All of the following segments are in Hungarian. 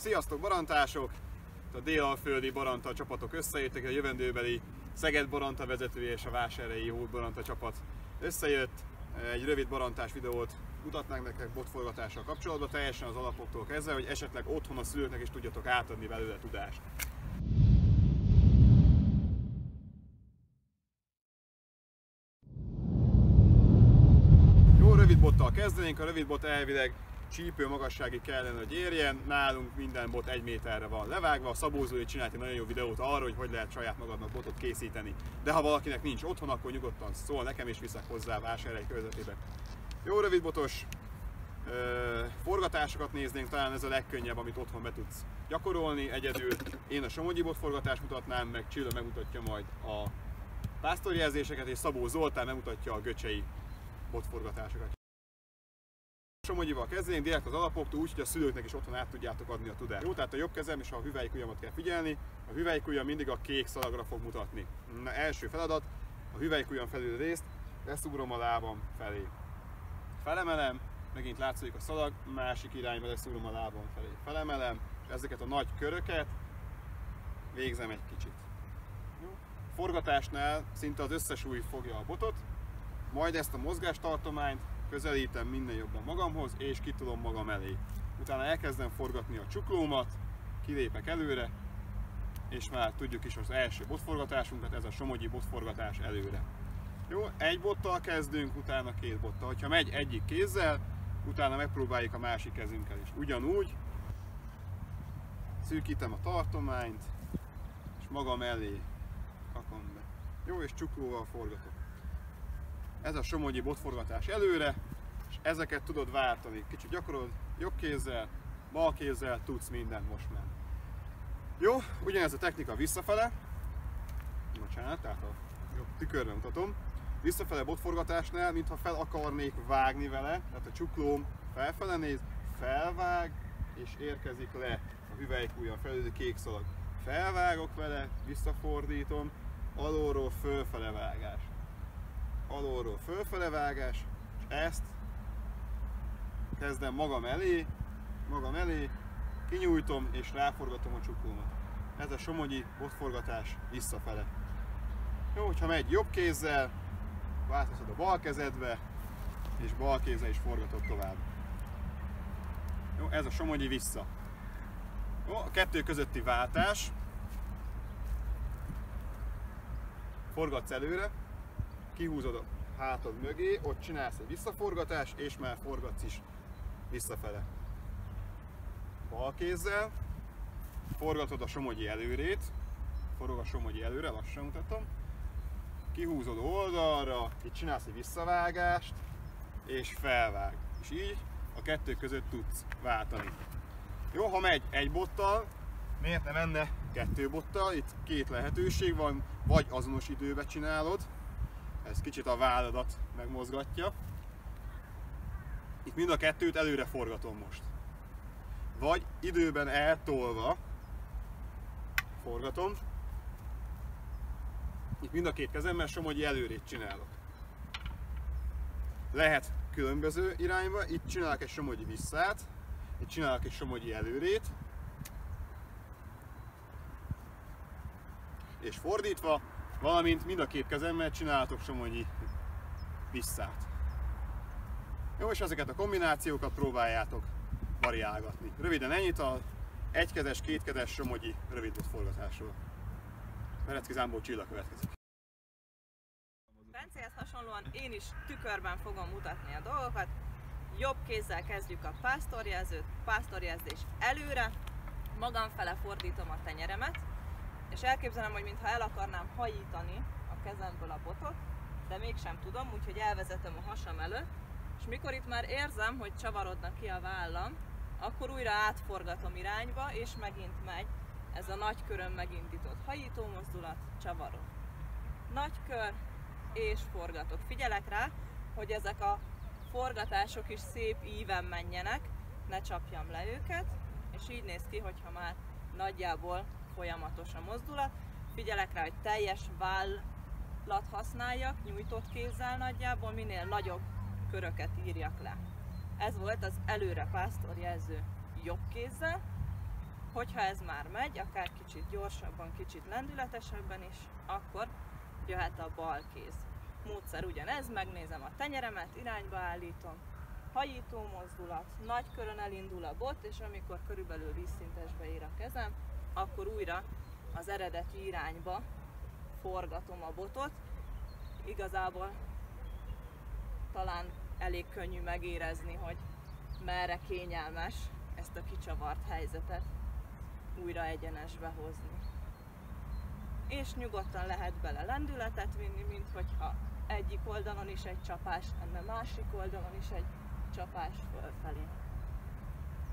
Sziasztok barantások! A délalföldi baranta csapatok összejöttek, a jövendőbeli Szeged baranta vezetője és a vásárhelyi Hód baranta csapat összejött. Egy rövid barantás videót mutatnánk nektek botforgatással kapcsolatban, teljesen az alapoktól kezdve, hogy esetleg otthon a szülőknek is tudjatok átadni belőle tudást. Jó, rövid bottal kezdenénk. A rövid bot elvileg csípő magasságig kellene, hogy érjen. Nálunk minden bot 1 méterre van levágva. A Szabó Zoli csinált egy nagyon jó videót arról, hogy lehet saját magadnak botot készíteni. De ha valakinek nincs otthon, akkor nyugodtan szól nekem, és viszek hozzá vásárhelyi körzetébe. Jó, rövidbotos forgatásokat néznénk, talán ez a legkönnyebb, amit otthon be tudsz gyakorolni egyedül. Én a somogyi botforgatást mutatnám, meg Csilla megmutatja majd a pásztorjelzéseket, és Szabó Zoltán megmutatja a göcsei botforgatásokat. Somogyival kezdenénk direkt az alapoktól, úgy, hogy a szülőknek is otthon át tudjátok adni a tudást. Jó, tehát a jobb kezem és a hüvelykujjamat kell figyelni. A hüvelykujjam mindig a kék szalagra fog mutatni. Na, első feladat, a hüvelykujjam felül részt leszúrom a lábam felé. Felemelem, megint látszik a szalag, másik irányba leszúrom a lábam felé. Felemelem, és ezeket a nagy köröket végzem egy kicsit. Jó. Forgatásnál szinte az összes ujj fogja a botot, majd ezt a mozgástartományt közelítem minden jobban magamhoz, és kitolom magam elé. Utána elkezdem forgatni a csuklómat, kilépek előre, és már tudjuk is az első botforgatásunkat, ez a somogyi botforgatás előre. Jó, egy bottal kezdünk, utána 2 bottal. Ha megy egyik kézzel, utána megpróbáljuk a másik kezünkkel is. Ugyanúgy szűkítem a tartományt, és magam elé rakom be. Jó, és csuklóval forgatok. Ez a somogyi botforgatás előre, és ezeket tudod váltani. Kicsit gyakorolod, jobb kézzel, bal kézzel tudsz mindent most már. Jó, ugyanez a technika visszafele. Bocsánat, tehát a jobb tükörben mutatom. Visszafele botforgatásnál, mintha fel akarnék vágni vele, tehát a csuklóm felfele néz, felvág, és érkezik le a hüvelykujjam felül, kék szalag. Felvágok vele, visszafordítom, alulról fölfele vágás. Alulról fölfele vágás, és ezt kezdem magam elé, kinyújtom és ráforgatom a csuklómat. Ez a somogyi botforgatás visszafele. Jó, hogyha megy jobb kézzel, változod a bal kezedbe, és bal kézzel is forgatod tovább. Jó, ez a somogyi vissza. Jó, a kettő közötti váltás. Forgatsz előre, kihúzod a hátad mögé, ott csinálsz egy visszaforgatást, és már forgatsz is visszafele. Bal kézzel forgatod a somogyi előrét, forog a somogyi előre, lassan mutatom. Kihúzod oldalra, itt csinálsz egy visszavágást, és felvág. És így a kettő között tudsz váltani. Jó, ha megy egy bottal, miért ne menne 2 bottal? Itt 2 lehetőség van, vagy azonos időben csinálod, ez kicsit a válladat megmozgatja. Itt mind a kettőt előre forgatom most. Vagy időben eltolva forgatom. Itt mind a 2 kezemmel somogyi előrét csinálok. Lehet különböző irányba, itt csinálok egy somogyi visszát, itt csinálok egy somogyi előrét, és fordítva, valamint mind a 2 kezemmel csináltok somogyi visszát. Jó, és ezeket a kombinációkat próbáljátok variálgatni. Röviden ennyit a egykezes, kétkezes somogyi rövid botforgatásról. Verecki Zámbó Csilla következik. Bencéhez hasonlóan én is tükörben fogom mutatni a dolgokat. Jobb kézzel kezdjük a pásztorjelzőt, pásztorjelzés előre, magam fele fordítom a tenyeremet, és elképzelem, hogy mintha el akarnám hajítani a kezemből a botot, de mégsem tudom, úgyhogy elvezetem a hasam előtt, és mikor itt már érzem, hogy csavarodnak ki a vállam, akkor újra átforgatom irányba, és megint megy ez a nagy körön megindított hajító mozdulat, csavarok. Nagy kör, és forgatok. Figyelek rá, hogy ezek a forgatások is szép íven menjenek, ne csapjam le őket, és így néz ki, hogyha már nagyjából folyamatos a mozdulat. Figyelek rá, hogy teljes vállat használjak, nyújtott kézzel nagyjából, minél nagyobb köröket írjak le. Ez volt az előre pásztorjelző jobb kézzel, Hogyha ez már megy, akár kicsit gyorsabban, kicsit lendületesebben is, akkor jöhet a bal kéz. Módszer ugyanez, megnézem a tenyeremet, irányba állítom, hajító mozdulat, nagy körön elindul a bot, és amikor körülbelül vízszintesbe ér a kezem, akkor újra az eredeti irányba forgatom a botot. Igazából talán elég könnyű megérezni, hogy merre kényelmes ezt a kicsavart helyzetet újra egyenesbe hozni. És nyugodtan lehet bele lendületet vinni, mint hogyha egyik oldalon is egy csapás lenne, másik oldalon is egy csapás fölfelé.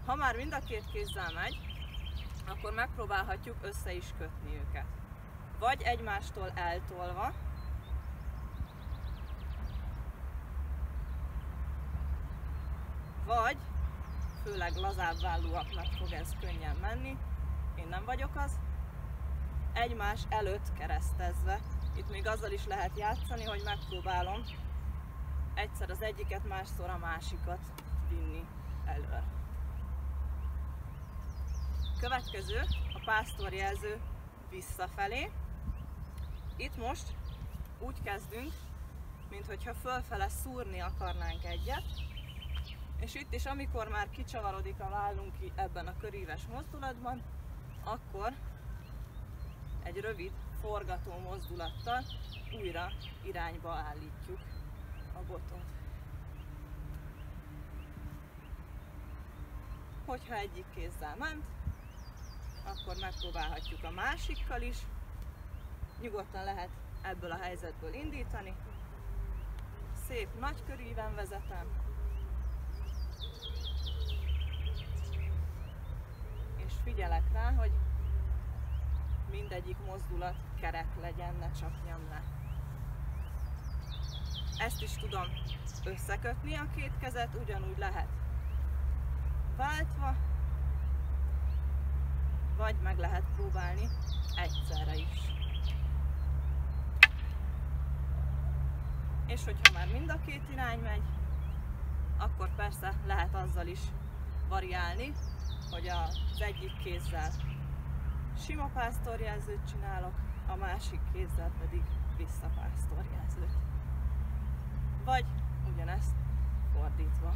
Ha már mind a két kézzel megy, akkor megpróbálhatjuk össze is kötni őket. Vagy egymástól eltolva, vagy, főleg lazább vállúaknak fog ez könnyen menni, én nem vagyok az, egymás előtt keresztezve. Itt még azzal is lehet játszani, hogy megpróbálom egyszer az egyiket, másszor a másikat vinni elől. Következő a pásztorjelző visszafelé. Itt most úgy kezdünk, minthogyha fölfele szúrni akarnánk egyet, és itt is, amikor már kicsavarodik a vállunk ebben a köríves mozdulatban, akkor egy rövid forgató mozdulattal újra irányba állítjuk a botot. Hogyha egyik kézzel ment, akkor megpróbálhatjuk a másikkal is. Nyugodtan lehet ebből a helyzetből indítani. Szép nagy köríven vezetem. És figyelek rá, hogy mindegyik mozdulat kerek legyen, ne csapjam le. Ezt is tudom összekötni a két kezet, ugyanúgy lehet váltva, vagy meg lehet próbálni egyszerre is. És hogyha már mind a két irány megy, akkor persze lehet azzal is variálni, hogy az egyik kézzel sima pásztorjelzőt csinálok, a másik kézzel pedig visszapásztorjelzőt. Vagy ugyanezt fordítva.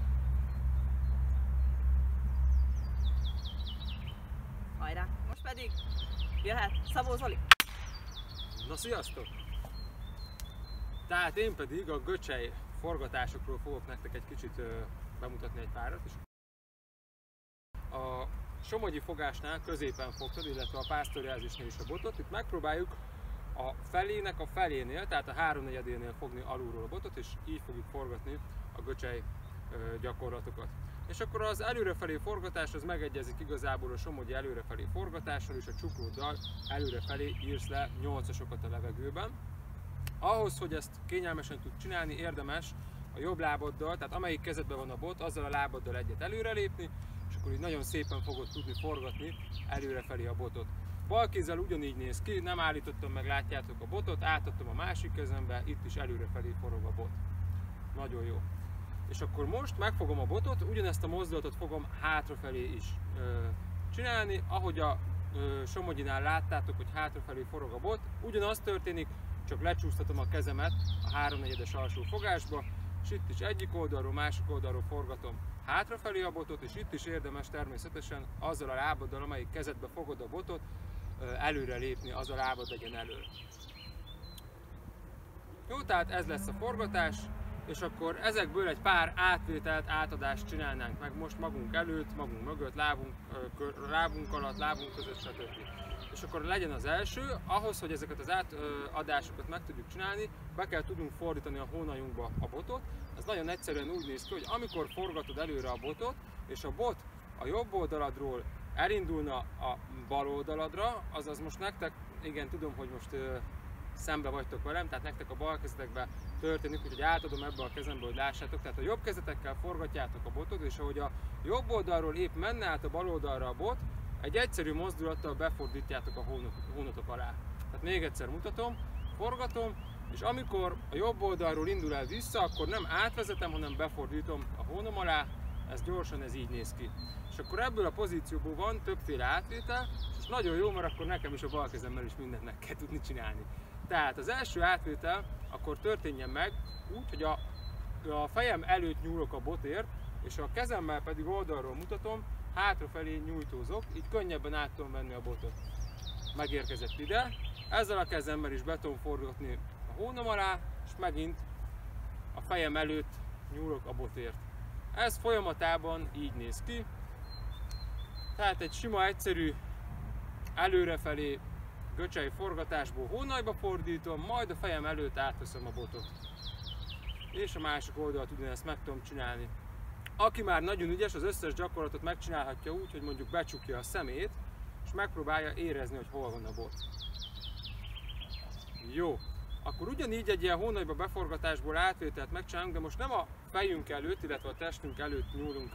Hajrá! Most pedig jöhet Szabó Zoli! Na sziasztok! Tehát én pedig a göcsej forgatásokról fogok nektek egy kicsit bemutatni egy párat. A somogyi fogásnál középen fogtad, illetve a pásztorjelzésnél is a botot. Itt megpróbáljuk a felének a felénél, tehát a 3/4-nél fogni alulról a botot, és így fogjuk forgatni a göcsej gyakorlatokat. És akkor az előrefelé forgatás az megegyezik igazából a somogyi előrefelé forgatással, és a csuklóddal előrefelé írsz le 8-asokat a levegőben. Ahhoz, hogy ezt kényelmesen tud csinálni, érdemes a jobb lábaddal, tehát amelyik kezedben van a bot, azzal a lábaddal egyet előrelépni, és akkor így nagyon szépen fogod tudni forgatni előrefelé a botot. Bal kézzel ugyanígy néz ki, nem állítottam meg, látjátok a botot, átadtam a másik kezembe, itt is előrefelé forog a bot. Nagyon jó. És akkor most megfogom a botot, ugyanezt a mozdulatot fogom hátrafelé is csinálni, ahogy a somogyinál láttátok, hogy hátrafelé forog a bot, ugyanaz történik, csak lecsúsztatom a kezemet a 3/4-es alsó fogásba, és itt is egyik oldalról, másik oldalról forgatom hátrafelé a botot, és itt is érdemes természetesen azzal a lábaddal, amelyik kezedbe fogod a botot, előre lépni, az a lábad legyen elől. Jó, tehát ez lesz a forgatás, és akkor ezekből egy pár átvételt, átadást csinálnánk meg most magunk előtt, magunk mögött, lábunk alatt, lábunk között, stb. És akkor legyen az első, ahhoz, hogy ezeket az átadásokat meg tudjuk csinálni, be kell tudnunk fordítani a hónajunkba a botot. Ez nagyon egyszerűen úgy néz ki, hogy amikor forgatod előre a botot, és a bot a jobb oldaladról elindulna a bal oldaladra, azaz most nektek, igen, tudom, hogy most szembe vagytok velem, tehát nektek a bal kezetekben történik, úgyhogy átadom ebbe a kezembe, hogy lássátok. Tehát a jobb kezetekkel forgatjátok a botot, és ahogy a jobb oldalról épp menne át a bal oldalra a bot, egy egyszerű mozdulattal befordítjátok a hónatok alá. Tehát még egyszer mutatom, forgatom, és amikor a jobb oldalról indul el vissza, akkor nem átvezetem, hanem befordítom a hónom alá, Ez gyorsan, ez így néz ki. És akkor ebből a pozícióból van többféle átvétel, és nagyon jó, mert akkor nekem is a bal kezemmel is mindent meg kell tudni csinálni. Tehát az első átvétel akkor történjen meg úgy, hogy a fejem előtt nyúlok a botért, és a kezemmel pedig oldalról mutatom, hátrafelé nyújtózok, így könnyebben át tudom venni a botot. Megérkezett ide, ezzel a kezemmel is be tudom forgatni a hónom alá, és megint a fejem előtt nyúlok a botért. Ez folyamatában így néz ki. Tehát egy sima, egyszerű előrefelé göcsei forgatásból hónajba fordítom, majd a fejem előtt átveszem a botot. És a másik oldalt ugyanezt meg tudom csinálni. Aki már nagyon ügyes, az összes gyakorlatot megcsinálhatja úgy, hogy mondjuk becsukja a szemét, és megpróbálja érezni, hogy hol van a bot. Jó, akkor ugyanígy egy ilyen hónajba beforgatásból átvételt megcsinálunk, de most nem a fejünk előtt, illetve a testünk előtt nyúlunk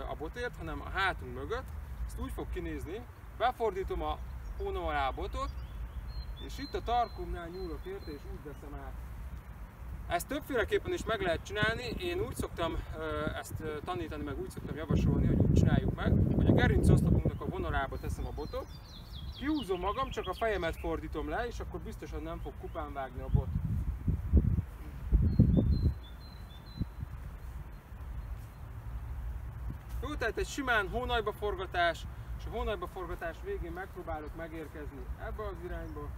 a botért, hanem a hátunk mögött. Ezt úgy fog kinézni, befordítom a hónom alá a botot, és itt a tarkomnál nyúlok érte, és úgy veszem át. Ezt többféleképpen is meg lehet csinálni, én úgy szoktam ezt tanítani, meg úgy szoktam javasolni, hogy úgy csináljuk meg, hogy a gerincoszlopunknak a vonalába teszem a botot, kihúzom magam, csak a fejemet fordítom le, és akkor biztosan nem fog kupán vágni a bot. Jó, tehát egy simán hónajba forgatás, és a hónajba forgatás végén megpróbálok megérkezni ebbe az irányba.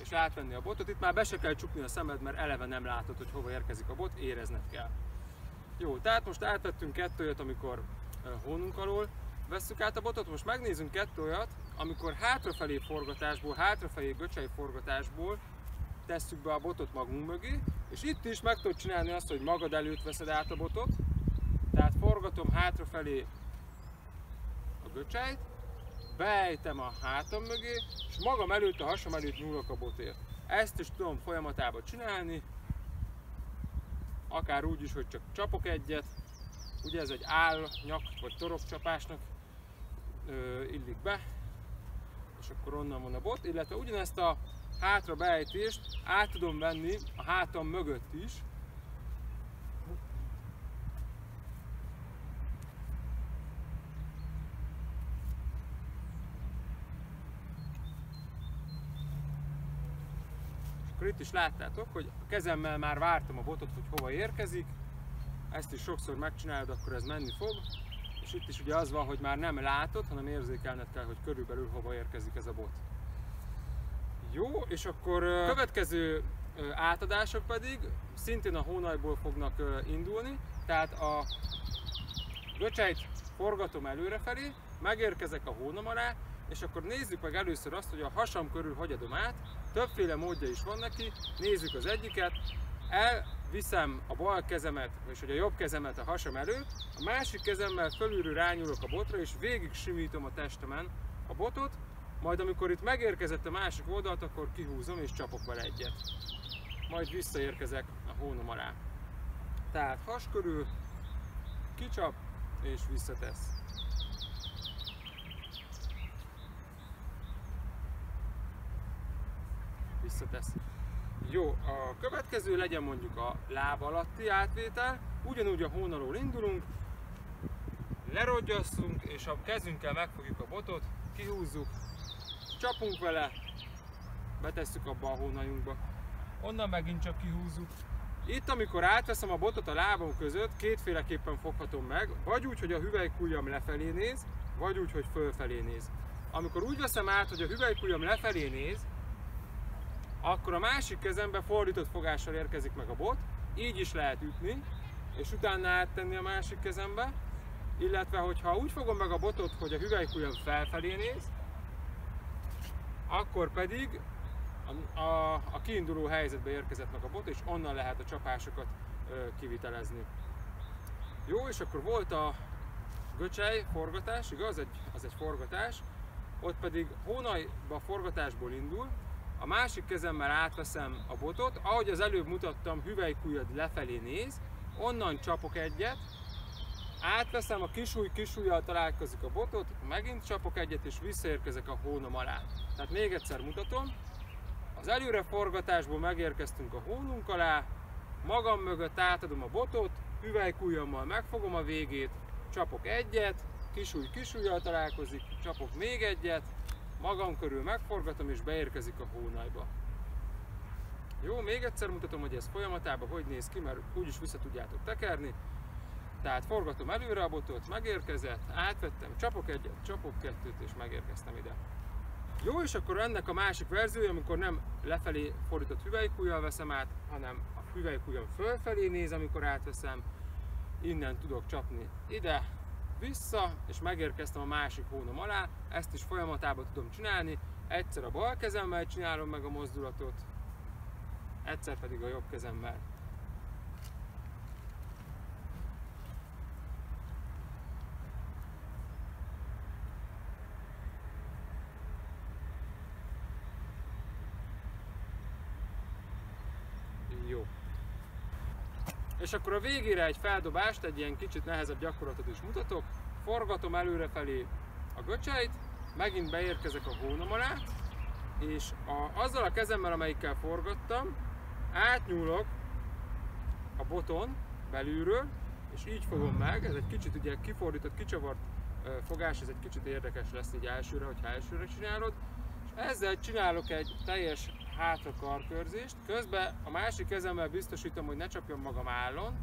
És átvenni a botot. Itt már be se kell csukni a szemed, mert eleve nem látod, hogy hova érkezik a bot, érezned kell. Jó, tehát most átvettünk 2 olyat, amikor hónunk alól vesszük át a botot, most megnézzünk 2 olyat, amikor hátrafelé forgatásból, hátrafelé göcsei forgatásból tesszük be a botot magunk mögé, és itt is meg tudod csinálni azt, hogy magad előtt veszed át a botot, tehát forgatom hátrafelé a göcseit, beejtem a hátam mögé, és magam előtt, a hasam előtt nyúlok a botért. Ezt is tudom folyamatában csinálni, akár úgy is, hogy csak csapok egyet, ugye ez egy nyak vagy torokcsapásnak illik be, és akkor onnan van a bot, illetve ugyanezt a hátra beejtést át tudom venni a hátam mögött is. Akkor itt is láttátok, hogy a kezemmel már vártam a botot, hogy hova érkezik. Ezt is sokszor megcsinálod, akkor ez menni fog. És itt is ugye az van, hogy már nem látod, hanem érzékelned kell, hogy körülbelül hova érkezik ez a bot. Jó, és akkor következő átadások pedig szintén a hónajból fognak indulni. Tehát a göcseit forgatom előrefelé, megérkezek a hónom alá, és akkor nézzük meg először azt, hogy a hasam körül hogy adom át. Többféle módja is van neki, nézzük az egyiket. Elviszem a bal kezemet, és a jobb kezemet a hasam előtt, a másik kezemmel fölülről rányúlok a botra, és végig simítom a testemen a botot, majd amikor itt megérkezett a másik oldalt, akkor kihúzom és csapok vele egyet. Majd visszaérkezek a hónom alá. Tehát has körül, kicsap és visszatesz. Visszatesz. Jó, a következő legyen mondjuk a láb alatti átvétel. Ugyanúgy a hón alól indulunk, lerodjasszunk, és a kezünkkel megfogjuk a botot, kihúzzuk, csapunk vele, betesszük abba a hónajunkba, onnan megint csak kihúzzuk. Itt, amikor átveszem a botot a lábam között, kétféleképpen foghatom meg, vagy úgy, hogy a hüvelykujjam lefelé néz, vagy úgy, hogy fölfelé néz. Amikor úgy veszem át, hogy a hüvelykujjam lefelé néz, akkor a másik kezembe fordított fogással érkezik meg a bot, így is lehet ütni, és utána áttenni a másik kezembe, illetve hogyha úgy fogom meg a botot, hogy a hüvelykujjam felfelé néz, akkor pedig a kiinduló helyzetbe érkezett meg a bot, és onnan lehet a csapásokat kivitelezni. Jó, és akkor volt a göcsej forgatás, igaz? Az egy forgatás, ott pedig hónajba forgatásból indul, a másik kezemmel átveszem a botot, ahogy az előbb mutattam, hüvelykujjad lefelé néz, onnan csapok egyet, átveszem a kisujjal találkozik a botot, megint csapok egyet és visszaérkezek a hónom alá. Tehát még egyszer mutatom, Az előreforgatásból megérkeztünk a hónunk alá, magam mögött átadom a botot, hüvelykujjammal megfogom a végét, csapok egyet, kisujjal találkozik, csapok még egyet, magam körül megforgatom és beérkezik a hónajba. Jó, még egyszer mutatom, hogy ez folyamatában hogy néz ki, mert úgyis vissza tudjátok tekerni. Tehát forgatom előre a botot, megérkezett, átvettem, csapok egyet, csapok kettőt és megérkeztem ide. Jó, és akkor ennek a másik verziója, amikor nem lefelé fordított hüvelykujjal veszem át, hanem a hüvelykujjam fölfelé néz, amikor átveszem. Innen tudok csapni ide, vissza, és megérkeztem a másik hónom alá. Ezt is folyamatában tudom csinálni. Egyszer a bal kezemmel csinálom meg a mozdulatot, egyszer pedig a jobb kezemmel. Jó. És akkor a végére egy feldobást, egy ilyen kicsit nehezebb gyakorlatot is mutatok. Forgatom előrefelé a göcseit, megint beérkezek a hónom alá, és azzal a kezemmel, amelyikkel forgattam, átnyúlok a boton belülről, és így fogom meg. Ez egy kicsit ugye kifordított, kicsavart fogás, ez egy kicsit érdekes lesz így elsőre, hogyha elsőre csinálod. És ezzel csinálok egy teljes hátra karkörzést, közben a másik kezemmel biztosítom, hogy ne csapjam magam állon.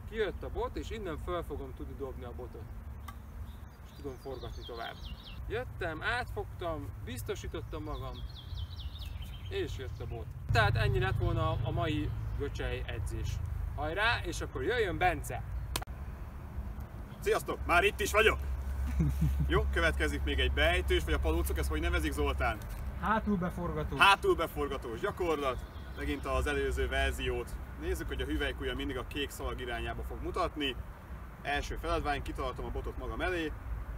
Kijött a bot, és innen föl fogom tudni dobni a botot. És tudom forgatni tovább. Jöttem, átfogtam, biztosítottam magam, és jött a bot. Tehát ennyi lett volna a mai göcsei edzés. Hajrá, és akkor jöjjön Bence! Sziasztok! Már itt is vagyok! Jó, következik még egy beejtős, vagy a palócok, ezt hogy nevezik, Zoltán? Hátulbeforgatós. Hátulbeforgatós gyakorlat. Megint az előző verziót. Nézzük, hogy a hüvelykujjam mindig a kék szalag irányába fog mutatni. Első feladvány, kitartom a botot magam elé.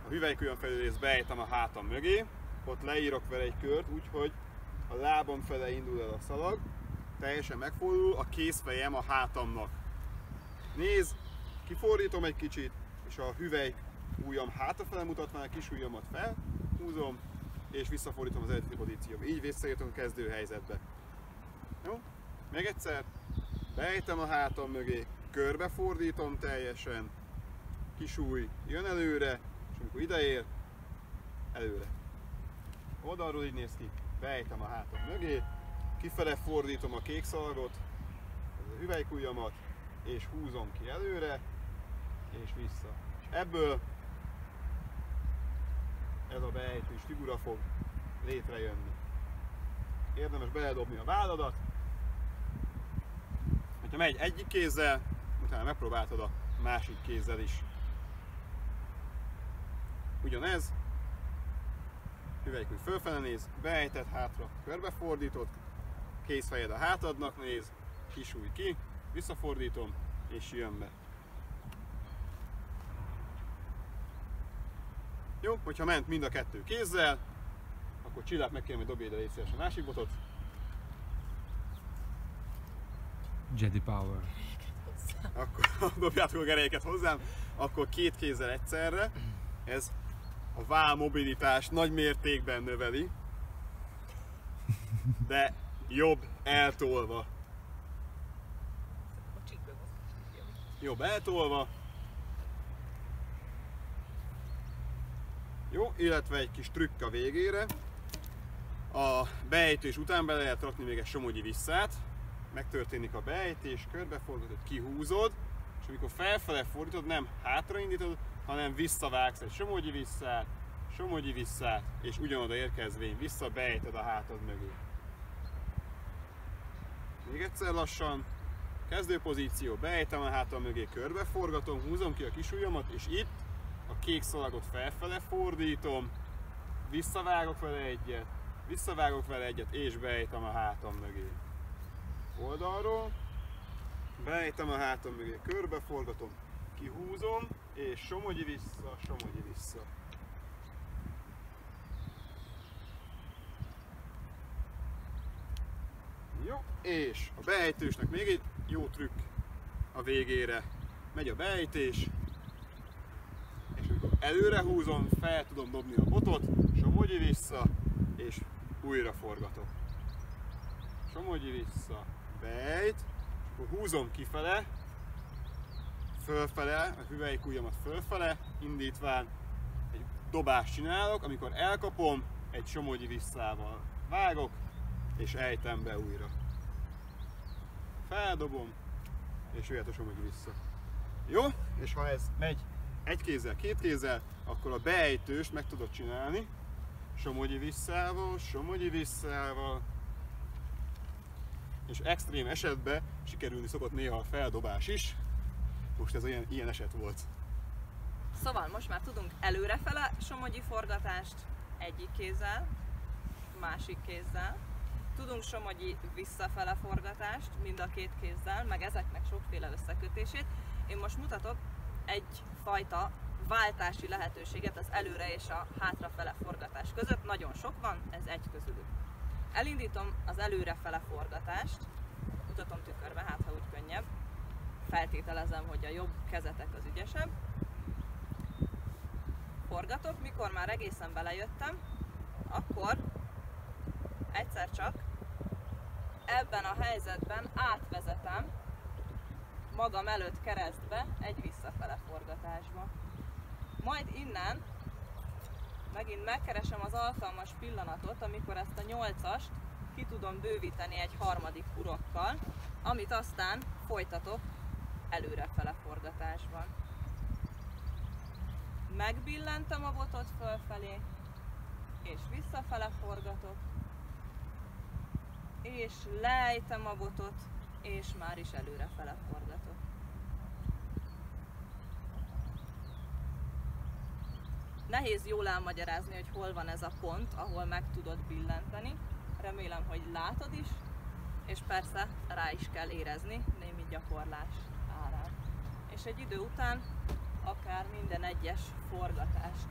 A hüvelykujjam felé részt beejtem a hátam mögé. Ott leírok vele egy kört, úgyhogy a lábam fele indul el a szalag. Teljesen megfordul, a kézfejem a hátamnak. Nézd, kifordítom egy kicsit, és a hüvelykujjam hátrafele mutatván a kis ujjamat felhúzom, és visszafordítom az eredeti pozícióba. Így visszaértünk a kezdő helyzetbe. Jó? Még egyszer. Beejtem a hátam mögé, körbefordítom teljesen, kisúj jön előre, és amikor ideér, előre. Oldalról így néz ki, beejtem a hátam mögé, kifele fordítom a kék szalagot, a hüvelykujjamat, és húzom ki előre, és vissza. És ebből ez a beejtős figura fog létrejönni. Érdemes beledobni a válladat. Ha megy egyik kézzel, utána megpróbáltad a másik kézzel is. Ugyanez. Hüvelykúj fölfele néz, beejted hátra, körbefordítod, kézfejed a hátadnak néz, kisúj ki, visszafordítom, és jön be. Jó, hogyha ment mind a kettő kézzel, akkor Csillát megkérem, hogy dobj ide légy szíves a másik botot. Jedi Power. Akkor dobjátok a gerelyeket hozzám, akkor két kézzel egyszerre. Ez a váll mobilitást nagy mértékben növeli, de jobb eltolva. Jobb eltolva. Jó, illetve egy kis trükk a végére. A beejtés után be lehet rakni még egy somogyi visszát. Megtörténik a beejtés, körbeforgatod, kihúzod, és amikor felfele fordítod, nem hátraindítod, hanem visszavágsz egy somogyi visszát, és ugyanoda érkezvén vissza beejted a hátad mögé. Még egyszer lassan, kezdőpozíció, beejtem a hátam mögé, körbeforgatom, húzom ki a kis ujjamat, és itt a kék szalagot felfele fordítom, visszavágok vele egyet, és beejtem a hátam mögé. Oldalról, beejtem a hátam mögé, körbeforgatom, kihúzom, és somogyi vissza. Jó, és a beejtősnek még egy jó trükk a végére. Megy a beejtés, és amikor előre húzom, fel tudom dobni a botot, somogyi vissza, és újra forgatok. Somogyi vissza, bejt, és akkor húzom kifele, fölfele, a hüvelykujjamat fölfele, indítván egy dobást csinálok, amikor elkapom, egy somogyi visszával vágok, és ejtem be újra. Feldobom, és jöhet a somogyi vissza. Jó? És ha ez megy egy kézzel, két kézzel, akkor a beejtőst meg tudod csinálni. Somogyi visszával, és extrém esetben sikerülni szokott néha a feldobás is. Most ez ilyen eset volt. Szóval most már tudunk előrefele somogyi forgatást egyik kézzel, másik kézzel. Tudunk somogyi visszafele forgatást mind a két kézzel, meg ezeknek sokféle összekötését. Én most mutatok egyfajta váltási lehetőséget az előre és a hátrafele forgatás között. Nagyon sok van, ez egy közülük. Elindítom az előrefele forgatást, mutatom tükörbe, hát ha úgy könnyebb. Feltételezem, hogy a jobb kezetek az ügyesebb. Forgatok, mikor már egészen belejöttem, akkor egyszer csak ebben a helyzetben átvezetem magam előtt keresztbe egy visszafele forgatásba. Majd innen megint megkeresem az alkalmas pillanatot, amikor ezt a 8-ast ki tudom bővíteni egy harmadik urokkal, amit aztán folytatok előrefele forgatásban. Megbillentem a botot fölfelé, és visszafele forgatok, és lejtem a botot, és már is előrefele forgatok. Nehéz jól elmagyarázni, hogy hol van ez a pont, ahol meg tudod billenteni. Remélem, hogy látod is, és persze rá is kell érezni némi gyakorlás árán. És egy idő után akár minden egyes forgatást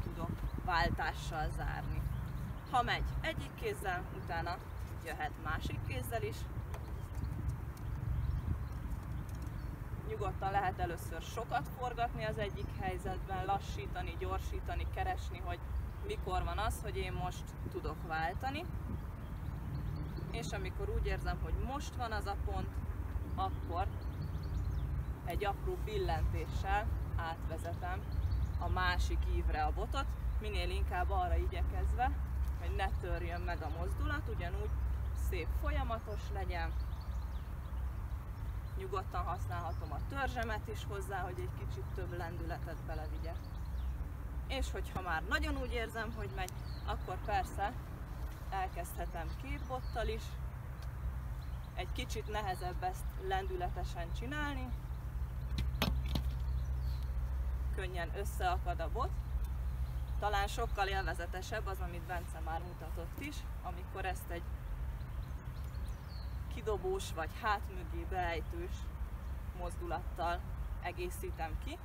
tudok váltással zárni. Ha megy egyik kézzel, utána jöhet másik kézzel is. Nyugodtan lehet először sokat forgatni az egyik helyzetben, lassítani, gyorsítani, keresni, hogy mikor van az, hogy én most tudok váltani. És amikor úgy érzem, hogy most van az a pont, akkor egy apró billentéssel átvezetem a másik ívre a botot, minél inkább arra igyekezve, hogy ne törjön meg a mozdulat, ugyanúgy szép folyamatos legyen. Nyugodtan használhatom a törzsemet is hozzá, hogy egy kicsit több lendületet belevigyek. És hogyha már nagyon úgy érzem, hogy megy, akkor persze elkezdhetem két bottal is. Egy kicsit nehezebb ezt lendületesen csinálni. Könnyen összeakad a bot. Talán sokkal élvezetesebb az, amit Bence már mutatott is, amikor ezt egy kidobós vagy hátmögé beejtős mozdulattal egészítem ki,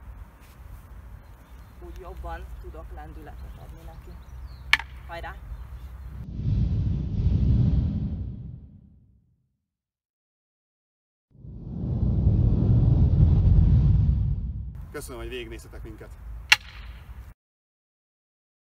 úgy jobban tudok lendületet adni neki. Hajrá! Köszönöm, hogy végignéztetek minket!